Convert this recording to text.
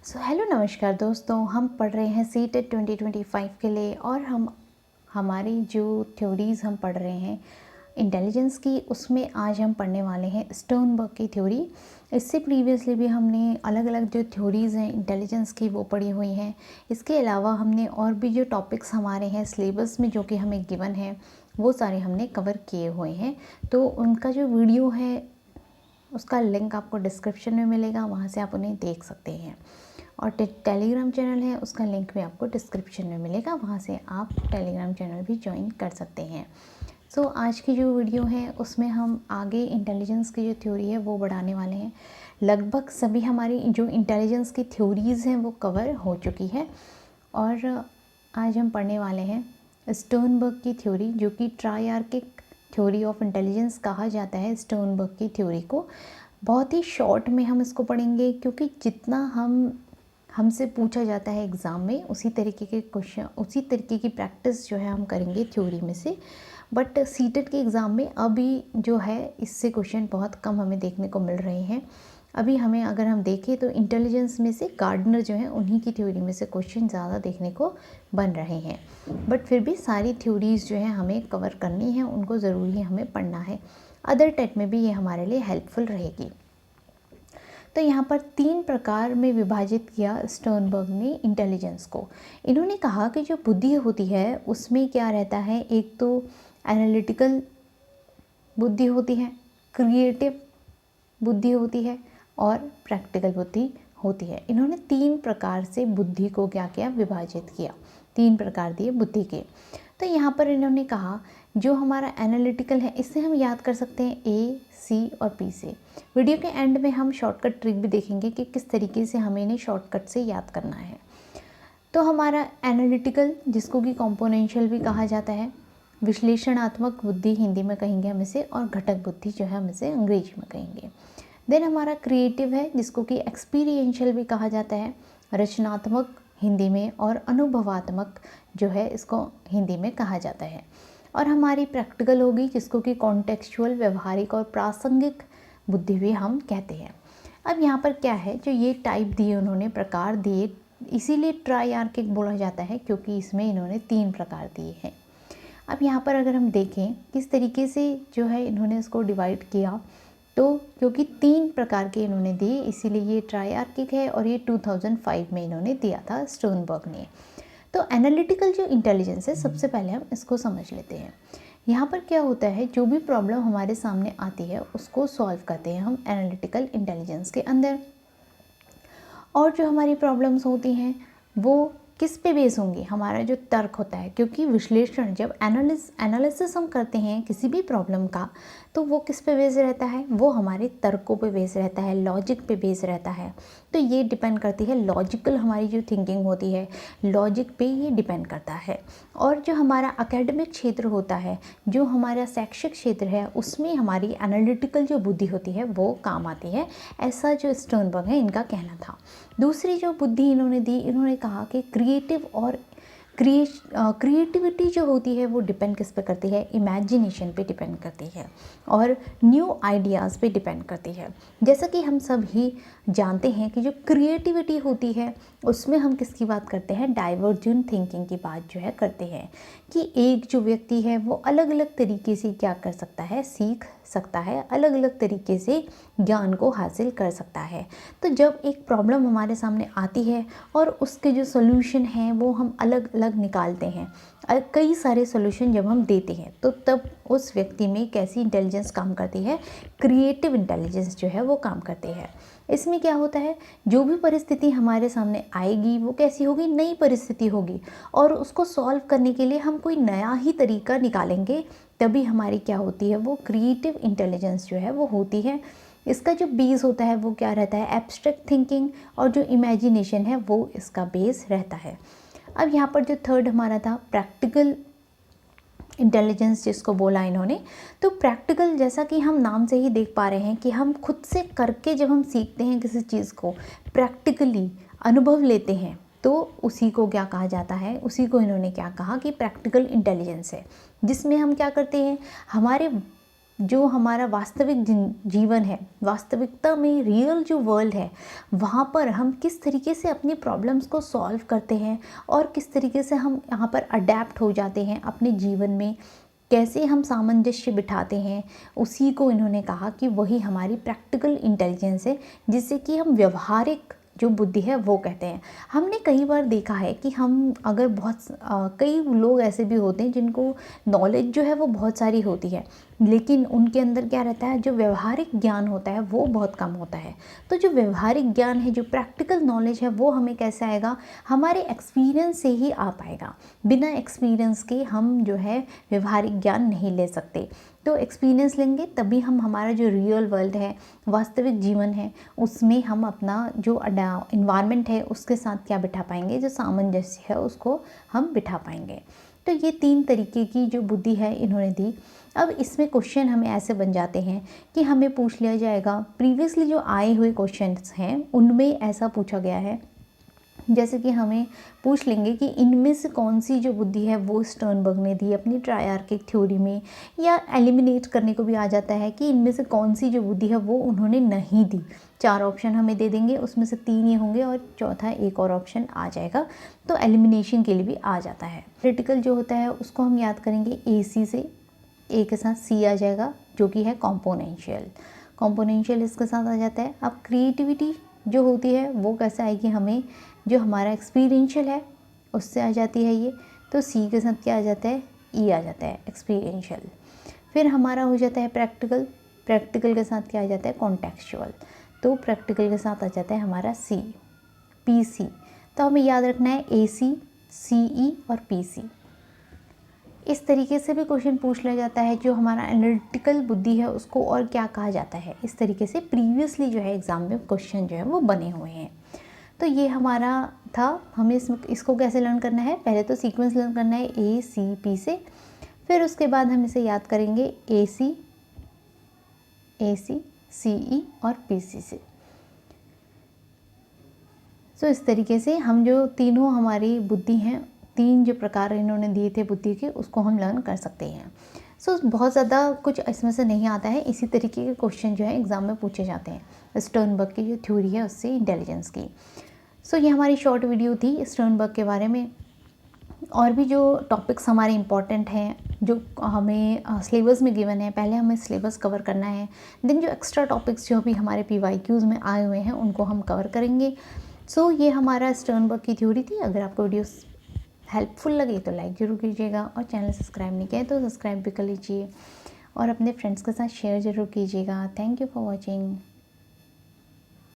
Hello नमस्कार दोस्तों, हम पढ़ रहे हैं सीटेट 2025 के लिए और हमारी जो थ्योरीज़ हम पढ़ रहे हैं इंटेलिजेंस की, उसमें आज हम पढ़ने वाले हैं स्टोनबर्ग की थ्योरी। इससे प्रीवियसली भी हमने अलग अलग जो थ्योरीज़ हैं इंटेलिजेंस की वो पढ़ी हुई हैं। इसके अलावा हमने और भी जो टॉपिक्स हमारे हैं सिलेबस में जो कि हमें गिवन है वो सारे हमने कवर किए हुए हैं। तो उनका जो वीडियो है उसका लिंक आपको डिस्क्रिप्शन में मिलेगा, वहाँ से आप उन्हें देख सकते हैं। और टेलीग्राम चैनल है, उसका लिंक भी आपको डिस्क्रिप्शन में मिलेगा, वहाँ से आप टेलीग्राम चैनल भी ज्वाइन कर सकते हैं। आज की जो वीडियो है उसमें हम आगे इंटेलिजेंस की जो थ्योरी है वो बढ़ाने वाले हैं। लगभग सभी हमारी जो इंटेलिजेंस की थ्योरीज़ हैं वो कवर हो चुकी है और आज हम पढ़ने वाले हैं स्टोनबर्ग की थ्योरी, जो कि ट्राइआर्किक थ्योरी ऑफ इंटेलिजेंस कहा जाता है। स्टोनबर्ग की थ्योरी को बहुत ही शॉर्ट में हम इसको पढ़ेंगे, क्योंकि जितना हमसे पूछा जाता है एग्ज़ाम में उसी तरीके के क्वेश्चन, उसी तरीके की प्रैक्टिस जो है हम करेंगे थ्योरी में से। बट सीटेट के एग्ज़ाम में अभी जो है इससे क्वेश्चन बहुत कम हमें देखने को मिल रहे हैं। अभी हमें अगर हम देखें तो इंटेलिजेंस में से गार्डनर जो है उन्हीं की थ्योरी में से क्वेश्चन ज़्यादा देखने को बन रहे हैं। बट फिर भी सारी थ्योरीज़ जो है हमें कवर करनी है, उनको ज़रूरी हमें पढ़ना है। अदर टेट में भी ये हमारे लिए हेल्पफुल रहेगी। तो यहाँ पर 3 प्रकार में विभाजित किया स्टोनबर्ग ने इंटेलिजेंस को। इन्होंने कहा कि जो बुद्धि होती है उसमें क्या रहता है, एक तो एनालिटिकल बुद्धि होती है, क्रिएटिव बुद्धि होती है और प्रैक्टिकल बुद्धि होती है। इन्होंने 3 प्रकार से बुद्धि को क्या किया, विभाजित किया। 3 प्रकार दिए बुद्धि के। तो यहाँ पर इन्होंने कहा जो हमारा एनालिटिकल है, इससे हम याद कर सकते हैं ए, सी और पी से। वीडियो के एंड में हम शॉर्टकट ट्रिक भी देखेंगे कि किस तरीके से हमें इन्हें शॉर्टकट से याद करना है। तो हमारा एनालिटिकल, जिसको कि कॉम्पोनेंशियल भी कहा जाता है, विश्लेषणात्मक बुद्धि हिंदी में कहेंगे हम इसे, और घटक बुद्धि जो है हम इसे अंग्रेजी में कहेंगे। देन हमारा क्रिएटिव है, जिसको कि एक्सपीरियंशियल भी कहा जाता है, रचनात्मक हिंदी में, और अनुभवात्मक जो है इसको हिंदी में कहा जाता है। और हमारी प्रैक्टिकल होगी, जिसको कि कॉन्टेक्चुअल, व्यवहारिक और प्रासंगिक बुद्धि भी हम कहते हैं। अब यहाँ पर क्या है, जो ये टाइप दिए उन्होंने, प्रकार दिए, इसीलिए ट्राइआर्किक बोला जाता है, क्योंकि इसमें इन्होंने 3 प्रकार दिए हैं। अब यहाँ पर अगर हम देखें किस तरीके से जो है इन्होंने इसको डिवाइड किया, तो क्योंकि 3 प्रकार के इन्होंने दिए इसीलिए ये ट्राइआर्किक है, और ये 2005 में इन्होंने दिया था स्टोनबर्ग ने। तो एनालिटिकल जो इंटेलिजेंस है, सबसे पहले हम इसको समझ लेते हैं। यहाँ पर क्या होता है, जो भी प्रॉब्लम हमारे सामने आती है उसको सॉल्व करते हैं हम एनालिटिकल इंटेलिजेंस के अंदर। और जो हमारी प्रॉब्लम्स होती हैं वो किस पे बेस होंगी, हमारा जो तर्क होता है, क्योंकि विश्लेषण जब एनालिसिस हम करते हैं किसी भी प्रॉब्लम का, तो वो किस पे बेस रहता है, वो हमारे तर्कों पे बेस रहता है, लॉजिक पे बेस रहता है। तो ये डिपेंड करती है, लॉजिकल हमारी जो थिंकिंग होती है लॉजिक पे ये डिपेंड करता है। और जो हमारा एकेडमिक क्षेत्र होता है, जो हमारा शैक्षिक क्षेत्र है, उसमें हमारी एनालिटिकल जो बुद्धि होती है वो काम आती है, ऐसा जो स्टोनबर्ग है इनका कहना था। दूसरी जो बुद्धि इन्होंने दी, इन्होंने कहा कि क्रिएटिव और क्रिएटिविटी जो होती है वो डिपेंड किस पे करती है, इमेजिनेशन पे डिपेंड करती है और न्यू आइडियाज़ पे डिपेंड करती है। जैसा कि हम सब ही जानते हैं कि जो क्रिएटिविटी होती है उसमें हम किसकी बात करते हैं, डाइवर्जेंट थिंकिंग की बात जो है करते हैं, कि एक जो व्यक्ति है वो अलग अलग तरीके से क्या कर सकता है, सीख सकता है, अलग अलग तरीके से ज्ञान को हासिल कर सकता है। तो जब एक प्रॉब्लम हमारे सामने आती है और उसके जो सोल्यूशन हैं वो हम अलग अलग निकालते हैं, कई सारे सोल्यूशन जब हम देते हैं, तो तब उस व्यक्ति में कैसी इंटेलिजेंस काम करती है, क्रिएटिव इंटेलिजेंस जो है वो काम करती है। इसमें क्या होता है, जो भी परिस्थिति हमारे सामने आएगी वो कैसी होगी, नई परिस्थिति होगी, और उसको सॉल्व करने के लिए हम कोई नया ही तरीका निकालेंगे, तभी हमारी क्या होती है, वो क्रिएटिव इंटेलिजेंस जो है वो होती है। इसका जो बेस होता है वो क्या रहता है, एब्स्ट्रैक्ट थिंकिंग, और जो इमेजिनेशन है वो इसका बेस रहता है। अब यहाँ पर जो थर्ड हमारा था प्रैक्टिकल इंटेलिजेंस, जिसको बोला इन्होंने, तो प्रैक्टिकल, जैसा कि हम नाम से ही देख पा रहे हैं कि हम खुद से करके जब हम सीखते हैं किसी चीज़ को, प्रैक्टिकली अनुभव लेते हैं, तो उसी को क्या कहा जाता है, उसी को इन्होंने क्या कहा कि प्रैक्टिकल इंटेलिजेंस है, जिसमें हम क्या करते हैं, हमारे जो हमारा वास्तविक जीवन है, वास्तविकता में रियल जो वर्ल्ड है, वहाँ पर हम किस तरीके से अपनी प्रॉब्लम्स को सॉल्व करते हैं और किस तरीके से हम यहाँ पर अडेप्ट हो जाते हैं अपने जीवन में, कैसे हम सामंजस्य बिठाते हैं, उसी को इन्होंने कहा कि वही हमारी प्रैक्टिकल इंटेलिजेंस है, जिससे कि हम व्यवहारिक जो बुद्धि है वो कहते हैं। हमने कई बार देखा है कि हम अगर कई लोग ऐसे भी होते हैं जिनको नॉलेज जो है वो बहुत सारी होती है, लेकिन उनके अंदर क्या रहता है, जो व्यवहारिक ज्ञान होता है वो बहुत कम होता है। तो जो व्यवहारिक ज्ञान है, जो प्रैक्टिकल नॉलेज है, वो हमें कैसे आएगा, हमारे एक्सपीरियंस से ही आ पाएगा। बिना एक्सपीरियंस के हम जो है व्यवहारिक ज्ञान नहीं ले सकते। तो एक्सपीरियंस लेंगे तभी हम हमारा जो रियल वर्ल्ड है, वास्तविक जीवन है, उसमें हम अपना जो इन्वायरमेंट है उसके साथ क्या बिठा पाएंगे, जो सामंजस्य है उसको हम बिठा पाएंगे। तो ये 3 तरीके की जो बुद्धि है इन्होंने दी। अब इसमें क्वेश्चन हमें ऐसे बन जाते हैं कि हमें पूछ लिया जाएगा, प्रीवियसली जो आए हुए क्वेश्चंस हैं उनमें ऐसा पूछा गया है, जैसे कि हमें पूछ लेंगे कि इनमें से कौन सी जो बुद्धि है वो स्टर्नबर्ग ने दी अपनी ट्रायआर्किक थ्योरी में, या एलिमिनेट करने को भी आ जाता है कि इनमें से कौन सी जो बुद्धि है वो उन्होंने नहीं दी। 4 ऑप्शन हमें दे देंगे, उसमें से 3 ये होंगे और चौथा एक और ऑप्शन आ जाएगा, तो एलिमिनेशन के लिए भी आ जाता है। क्रिटिकल जो होता है उसको हम याद करेंगे AC से, ए के साथ C आ जाएगा जो कि है कॉम्पोनेंशियल इसके साथ आ जाता है। अब क्रिएटिविटी जो होती है वो कैसे आएगी, हमें जो हमारा एक्सपीरियंशियल है उससे आ जाती है ये, तो C के साथ क्या आ जाता है, E आ जाता है, एक्सपीरियंशियल। फिर हमारा हो जाता है प्रैक्टिकल के साथ क्या आ जाता है, कॉन्टेक्चुअल, तो प्रैक्टिकल के साथ आ जाता है हमारा C, PC। तो हमें याद रखना है AC, CE और PC। इस तरीके से भी क्वेश्चन पूछ लिया जाता है। जो हमारा एनालिटिकल बुद्धि है उसको और क्या कहा जाता है, इस तरीके से प्रीवियसली जो है एग्ज़ाम में क्वेश्चन जो है वो बने हुए हैं। तो ये हमारा था, हमें इसको कैसे लर्न करना है, पहले तो सीक्वेंस लर्न करना है ACP से, फिर उसके बाद हम इसे याद करेंगे AC, CE और PC से। तो इस तरीके से हम जो तीनों हमारी बुद्धि हैं, 3 जो प्रकार इन्होंने दिए थे बुद्धि के, उसको हम लर्न कर सकते हैं। बहुत ज़्यादा कुछ इसमें से नहीं आता है, इसी तरीके के क्वेश्चन जो है एग्ज़ाम में पूछे जाते हैं स्टर्नबर्ग की जो थ्योरी है उससे इंटेलिजेंस की। ये हमारी शॉर्ट वीडियो थी स्टर्नबर्ग के बारे में। और भी जो टॉपिक्स हमारे इम्पॉर्टेंट हैं, जो हमें सिलेबस में गिवन है, पहले हमें सिलेबस कवर करना है, देन जो एक्स्ट्रा टॉपिक्स जो भी हमारे PYQs में आए हुए हैं उनको हम कवर करेंगे। ये हमारा स्टर्नबर्ग की थ्योरी थी। अगर आपको वीडियो हेल्पफुल लगे तो लाइक ज़रूर कीजिएगा, और चैनल सब्सक्राइब नहीं किया तो सब्सक्राइब भी कर लीजिए, और अपने फ्रेंड्स के साथ शेयर ज़रूर कीजिएगा। Thank you for watching.